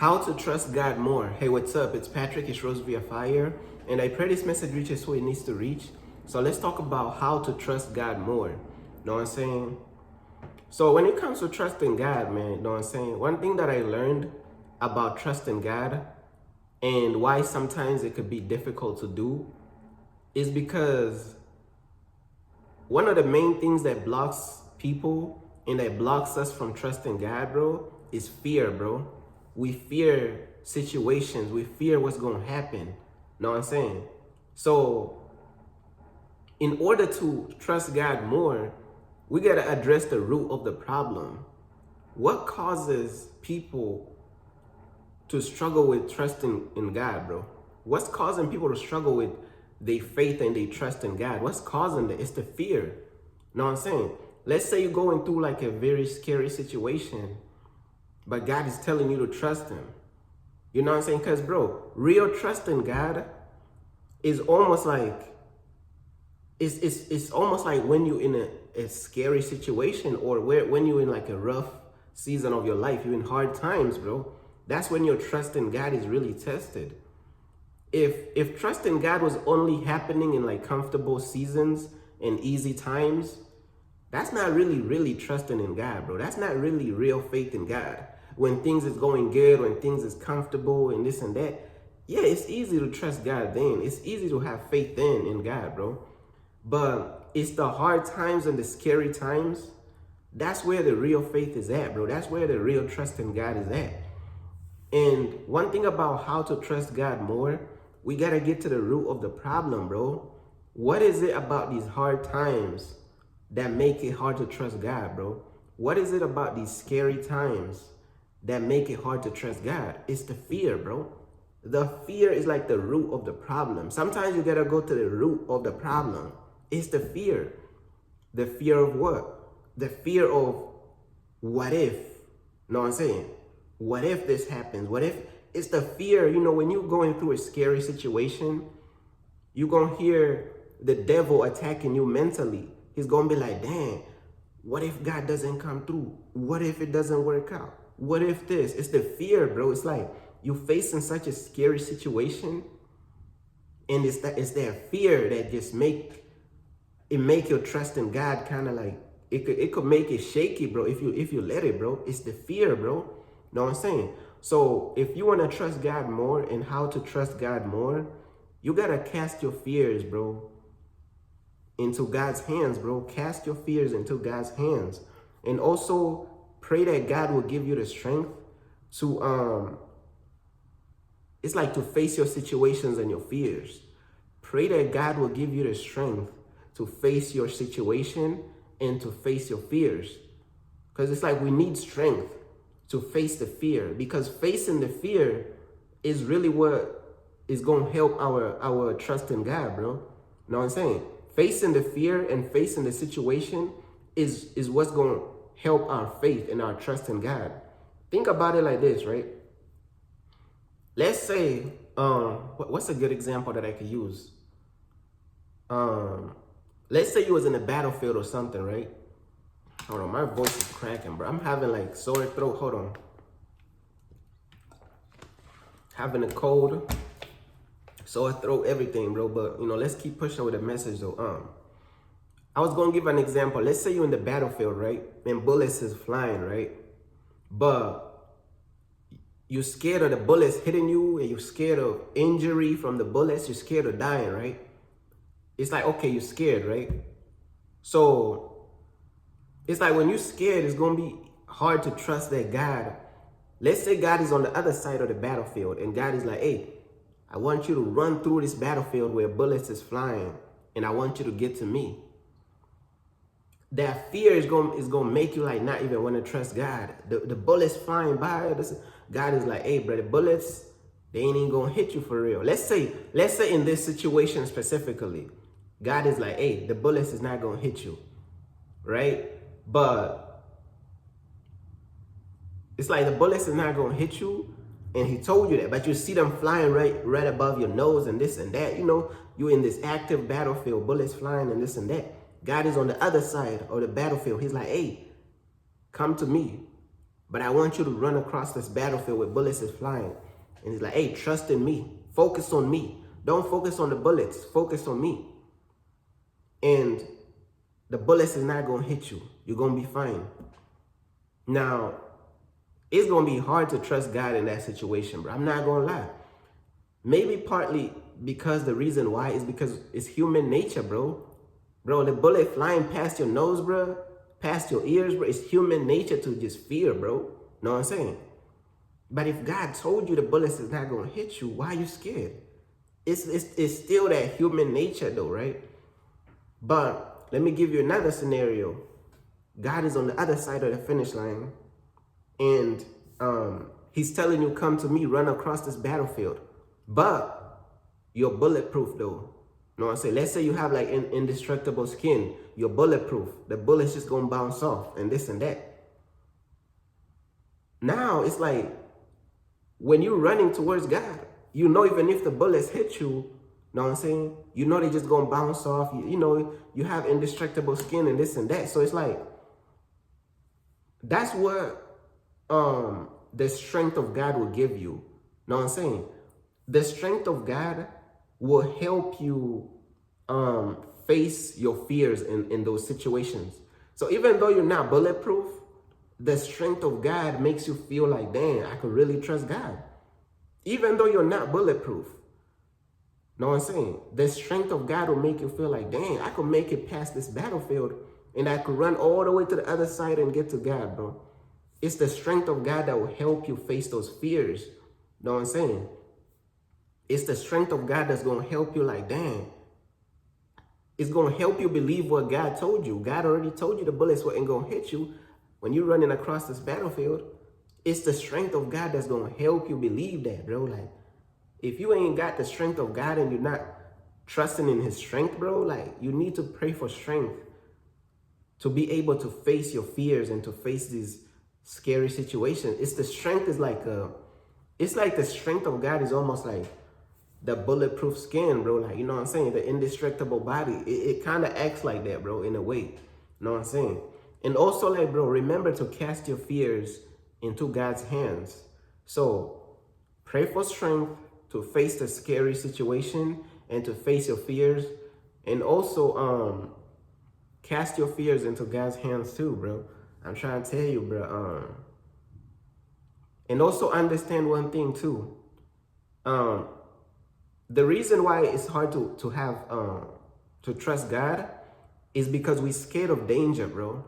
How to trust God more. Hey, what's up? It's Patrick. It's Rose via Fire, and I pray this message reaches who it needs to reach. So let's talk about how to trust God more. You know what I'm saying? So when it comes to trusting God, man, you know what I'm saying? One thing that I learned about trusting God and why sometimes it could be difficult to do is because one of the main things that blocks people and that blocks us from trusting God, bro, is fear, bro. We fear situations. We fear what's going to happen. Know what I'm saying? So in order to trust God more, we got to address the root of the problem. What causes people to struggle with trusting in God, bro? What's causing people to struggle with their faith and their trust in God? What's causing that? It's the fear. You know what I'm saying? Let's say you're going through like a very scary situation, but God is telling you to trust him. You know what I'm saying? Because, bro, real trust in God is almost like, it's almost like when you're in a scary situation, or when you're in like a rough season of your life, you're in hard times, bro. That's when your trust in God is really tested. If trust in God was only happening in like comfortable seasons and easy times, that's not really trusting in God, bro. That's not really real faith in God. When things is going good, when things is comfortable and this and that, yeah, it's easy to trust God then. It's easy to have faith then in God, bro. But it's the hard times and the scary times, that's where the real faith is at, bro. That's where the real trust in God is at. And one thing about how to trust God more, we got to get to the root of the problem, bro. What is it about these hard times that make it hard to trust God, bro? What is it about these scary times that make it hard to trust God? It's the fear, bro. The fear is like the root of the problem. Sometimes you got to go to the root of the problem. It's the fear. The fear of what? The fear of what if? Know what I'm saying? What if this happens? What if? It's the fear, you know, when you're going through a scary situation, you're going to hear the devil attacking you mentally. He's going to be like, damn, what if God doesn't come through? What if it doesn't work out? What if this? It's the fear, bro. It's like you're facing such a scary situation, and it's that fear that just make your trust in God kind of like, it could make it shaky, bro, if you let it, bro. It's the fear, bro. Know what I'm saying? So if you want to trust God more, and how to trust God more, you got to cast your fears, bro, into God's hands, bro. Cast your fears into God's hands. And also pray that God will give you the strength to, it's like to face your situations and your fears. Pray that God will give you the strength to face your situation and to face your fears. Because it's like we need strength to face the fear, because facing the fear is really what is going to help our trust in God, bro. You know what I'm saying? Facing the fear and facing the situation is what's going to help our faith and our trust in God. Think about it like this, right? Let's say, what's a good example that I could use? Let's say you was in a battlefield or something, right? Hold on, my voice is cracking, bro. I'm having like sore throat. Hold on. Having a cold, sore throat, everything, bro. But, you know, let's keep pushing with the message, though. I was going to give an example. Let's say you're in the battlefield, right? And bullets is flying, right? But you're scared of the bullets hitting you, and you're scared of injury from the bullets. You're scared of dying, right? It's like, okay, you're scared, right? So it's like when you're scared, it's going to be hard to trust that God. Let's say God is on the other side of the battlefield, and God is like, hey, I want you to run through this battlefield where bullets is flying, and I want you to get to me. That fear is going to make you like not even want to trust God. The bullets flying by, God is like, hey, bro, the bullets, they ain't even going to hit you for real. Let's say in this situation specifically, God is like, hey, the bullets is not going to hit you, right? But it's like the bullets is not going to hit you, and he told you that, but you see them flying right above your nose and this and that. You know, you're in this active battlefield, bullets flying and this and that. God is on the other side of the battlefield. He's like, hey, come to me. But I want you to run across this battlefield where bullets is flying. And he's like, hey, trust in me. Focus on me. Don't focus on the bullets. Focus on me. And the bullets is not going to hit you. You're going to be fine. Now, it's going to be hard to trust God in that situation, bro. I'm not going to lie. Maybe partly because the reason why is because it's human nature, bro. Bro, the bullet flying past your nose, bro, past your ears, bro, it's human nature to just fear, bro. Know what I'm saying? But if God told you the bullets is not going to hit you, why are you scared? It's still that human nature, though, right? But let me give you another scenario. God is on the other side of the finish line, and he's telling you, come to me, run across this battlefield. But you're bulletproof, though. You know what I'm saying? Let's say you have like indestructible skin. You're bulletproof. The bullet's just going to bounce off and this and that. Now, it's like when you're running towards God, you know even if the bullets hit you, you know what I'm saying? You know they're just going to bounce off. You know, you have indestructible skin and this and that. So it's like, that's what the strength of God will give you. You know what I'm saying? The strength of God will help you face your fears in those situations. So even though you're not bulletproof, the strength of God makes you feel like, dang, I could really trust God. Even though you're not bulletproof. Know what I'm saying? The strength of God will make you feel like, dang, I could make it past this battlefield and I could run all the way to the other side and get to God, bro. It's the strength of God that will help you face those fears. Know what I'm saying? It's the strength of God that's going to help you like, dang. It's going to help you believe what God told you. God already told you the bullets weren't going to hit you when you're running across this battlefield. It's the strength of God that's going to help you believe that, bro. Like, if you ain't got the strength of God and you're not trusting in his strength, bro, like, you need to pray for strength to be able to face your fears and to face these scary situations. It's the strength is like it's like the strength of God is almost like the bulletproof skin, bro. Like, you know what I'm saying? The indestructible body. It kind of acts like that, bro, in a way. You know what I'm saying? And also, like, bro, remember to cast your fears into God's hands. So pray for strength to face the scary situation and to face your fears. And also cast your fears into God's hands too, bro. I'm trying to tell you, bro. And also understand one thing too. The reason why it's hard to have to trust God is because we're scared of danger, bro.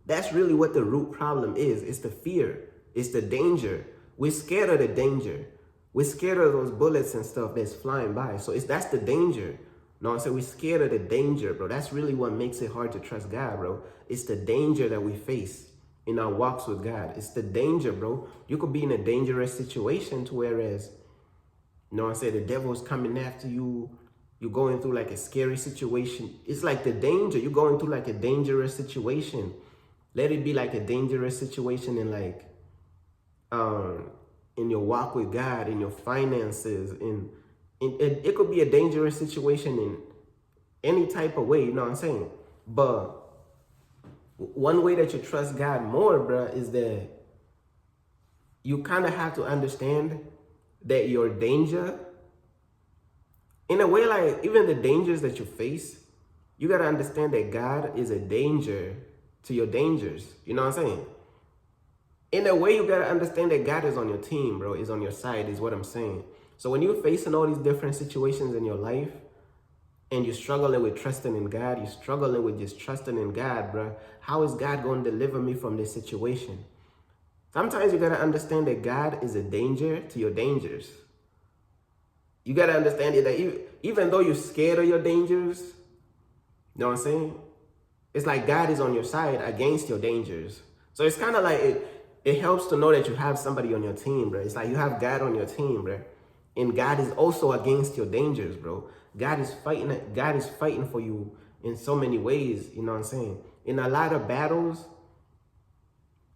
That's really what the root problem is. It's the fear. It's the danger. We're scared of the danger. We're scared of those bullets and stuff that's flying by. So that's the danger. No, so we're scared of the danger, bro. That's really what makes it hard to trust God, bro. It's the danger that we face in our walks with God. It's the danger, bro. You could be in a dangerous situation to whereas, you know what I'm saying, the devil's coming after you. You're going through like a scary situation. It's like the danger. You're going through like a dangerous situation. Let it be like a dangerous situation in like, in your walk with God, in your finances, it could be a dangerous situation in any type of way, you know what I'm saying? But one way that you trust God more, bro, is that you kind of have to understand that your danger, in a way, like even the dangers that you face, you got to understand that God is a danger to your dangers. You know what I'm saying? In a way, you got to understand that God is on your team, bro, is on your side, is what I'm saying. So when you're facing all these different situations in your life and you're struggling with trusting in God, you're struggling with just trusting in God, bro, how is God going to deliver me from this situation? Sometimes you got to understand that God is a danger to your dangers. You got to understand that even though you're scared of your dangers, you know what I'm saying? It's like God is on your side against your dangers. So it's kind of like it helps to know that you have somebody on your team, bro. It's like you have God on your team, bro. And God is also against your dangers, bro. God is fighting for you in so many ways, you know what I'm saying? In a lot of battles,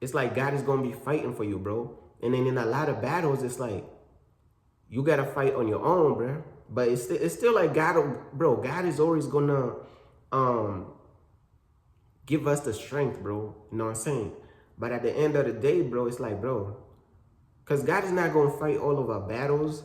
it's like God is going to be fighting for you, bro. And then in a lot of battles, it's like you got to fight on your own, bro. But it's still like God, bro, God is always going to give us the strength, bro. You know what I'm saying? But at the end of the day, bro, it's like, bro, because God is not going to fight all of our battles,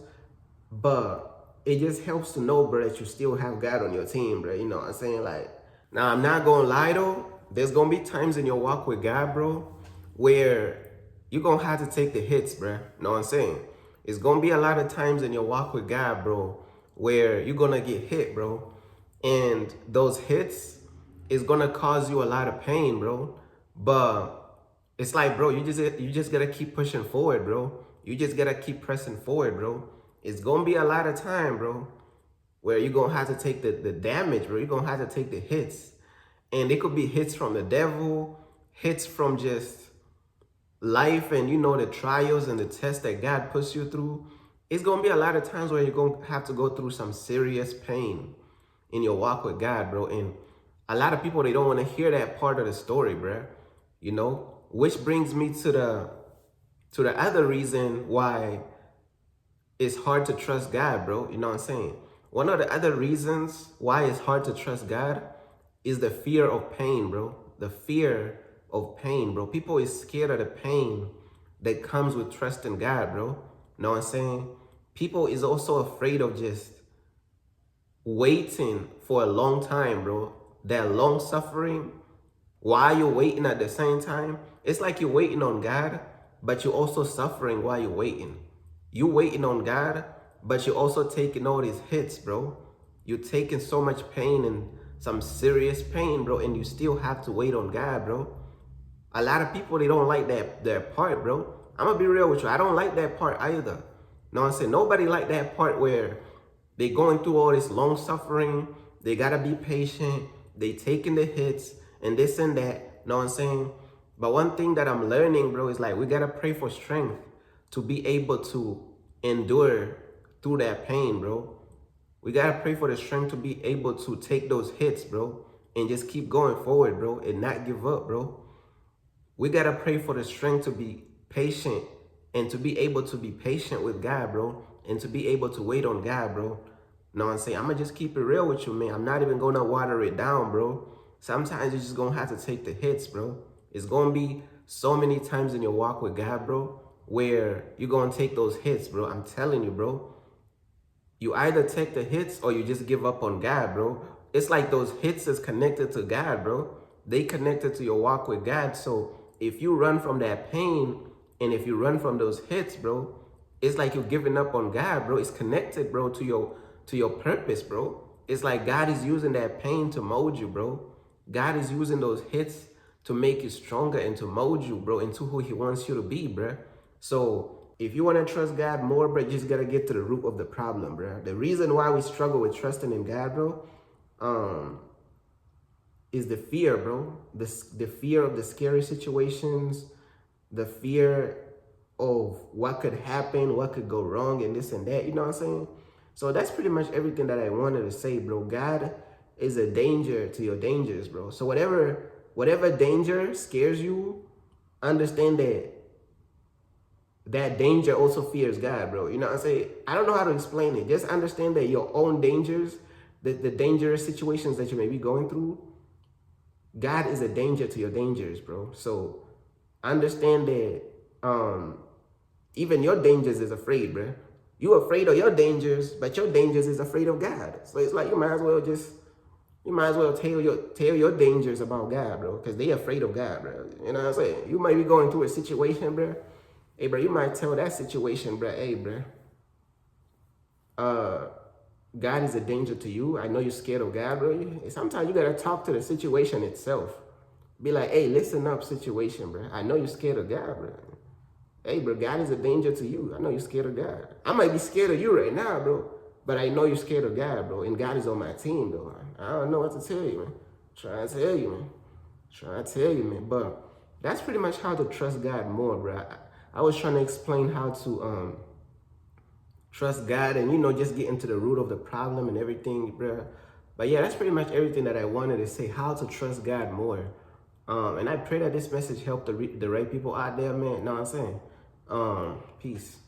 but it just helps to know, bro, that you still have God on your team, bro. You know what I'm saying? Like, now I'm not going to lie, though. There's going to be times in your walk with God, bro, where you're going to have to take the hits, bro. You know what I'm saying? It's going to be a lot of times in your walk with God, bro, where you're going to get hit, bro. And those hits is going to cause you a lot of pain, bro. But it's like, bro, you just gotta keep pushing forward, bro. You just gotta keep pressing forward, bro. It's gonna be a lot of time, bro, where you're gonna have to take the damage, bro. You're gonna have to take the hits. And it could be hits from the devil, hits from just life and, you know, the trials and the tests that God puts you through. It's gonna be a lot of times where you're gonna have to go through some serious pain in your walk with God, bro. And a lot of people, they don't want to hear that part of the story, bro. You know, which brings me to the other reason why it's hard to trust God, bro. You know what I'm saying? One of the other reasons why it's hard to trust God is the fear of pain, bro. The fear of pain, bro. People is scared of the pain that comes with trusting God, bro. You know what I'm saying? People is also afraid of just waiting for a long time, bro. That long suffering, while you're waiting at the same time, it's like you're waiting on God, but you're also suffering while you're waiting. You waiting on God, but you're also taking all these hits, bro. You're taking so much pain and some serious pain, bro, and you still have to wait on God, bro. A lot of people, they don't like that part, bro. I'm gonna be real with you. I don't like that part either. You know what I'm saying? Nobody like that part where they going through all this long suffering. They gotta be patient. They taking the hits and this and that. You know what I'm saying? But one thing that I'm learning, bro, is like we gotta pray for strength to be able to endure through that pain, bro. We gotta pray for the strength to be able to take those hits, bro, and just keep going forward, bro, and not give up, bro. We gotta pray for the strength to be patient and to be able to be patient with God, bro, and to be able to wait on God, bro. You know what I'm saying? I'm gonna just keep it real with you, man. I'm not even gonna water it down, bro. Sometimes you're just gonna have to take the hits, bro. It's gonna be so many times in your walk with God, bro, where you're gonna take those hits, bro. I'm telling you, bro. You either take the hits or you just give up on God, bro. It's like those hits is connected to God, bro. They connected to your walk with God. So if you run from that pain and if you run from those hits, bro, it's like you're giving up on God, bro. It's connected, bro, to your purpose, bro. It's like God is using that pain to mold you, bro. God is using those hits to make you stronger and to mold you, bro, into who he wants you to be, bro. So if you want to trust God more, bro, you just got to get to the root of the problem, bro. The reason why we struggle with trusting in God, bro, is the fear, bro. The fear of the scary situations, the fear of what could happen, what could go wrong, and this and that. You know what I'm saying? So that's pretty much everything that I wanted to say, bro. God is a danger to your dangers, bro. So whatever danger scares you, understand that danger also fears God, bro. You know what I'm saying? I don't know how to explain it. Just understand that your own dangers, the dangerous situations that you may be going through, God is a danger to your dangers, bro. So understand that even your dangers is afraid, bro. You afraid of your dangers, but your dangers is afraid of God. So it's like you might as well tell your dangers about God, bro, because they afraid of God, bro. You know what I'm saying? You might be going through a situation, bro. Hey, bro, you might tell that situation, bro, hey, bro, God is a danger to you. I know you're scared of God, bro. Sometimes you got to talk to the situation itself. Be like, hey, listen up, situation, bro. I know you're scared of God, bro. Hey, bro, God is a danger to you. I know you're scared of God. I might be scared of you right now, bro. But I know you're scared of God, bro. And God is on my team, though. I don't know what to tell you, man. Trying to tell you, man. But that's pretty much how to trust God more, bro. I was trying to explain how to trust God and, you know, just get into the root of the problem and everything, bro. But yeah, that's pretty much everything that I wanted to say, how to trust God more. And I pray that this message helped the right people out there, man. Know what I'm saying? Peace.